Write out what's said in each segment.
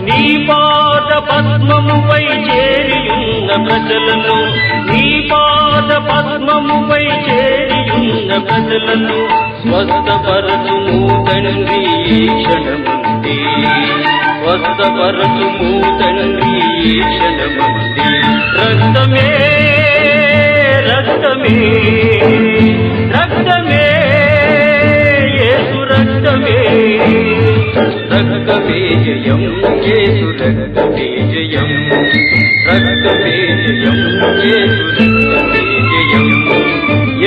నీ పాద పద్మముపై చేరియున్న ప్రజలను నీ పాద పద్మముపై చేరియున్న ప్రజలను స్వస్థపరచుము తండ్రి ఈ క్షణముంది స్వస్థపరచుము తండ్రి ఈ క్షణముంది రక్తమే రక్తమే రక్తమే యేసు రక్తమే రక్తమే జయం యేసు రక్తమే జయం రక్తమే జయం యేసు రక్తమే జయం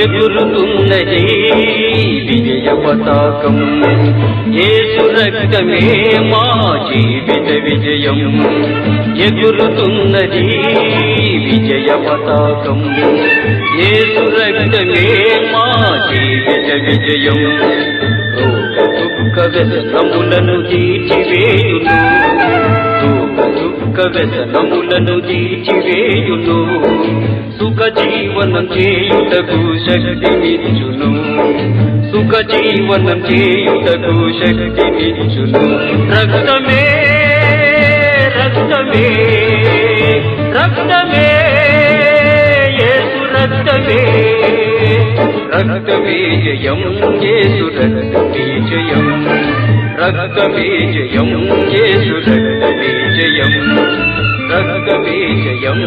ఎగురుతున్నది విజయ పతాకం యేసు రక్తమే మా జీవిత విజయం ఎగురుతున్నది విజయ పతాకం యేసు రక్తమే మా జీవిత విజయం రోగ దుఃఖ వ్యసనములను తీర్చివేయును రోగ దుఃఖ వ్యసనములను తీర్చివేయును సుఖ జీవనం చేయుటకు శక్తినిచ్చును సుఖ జీవనం చేయుటకు శక్తినిచ్చును రక్తమే రక్తమే రక్తమే యేసు రక్తమే రక్తమే జయం యేసు రక్తమే జయం రక్తమే జయం యేసు రక్తమే జయం రక్తమే జయం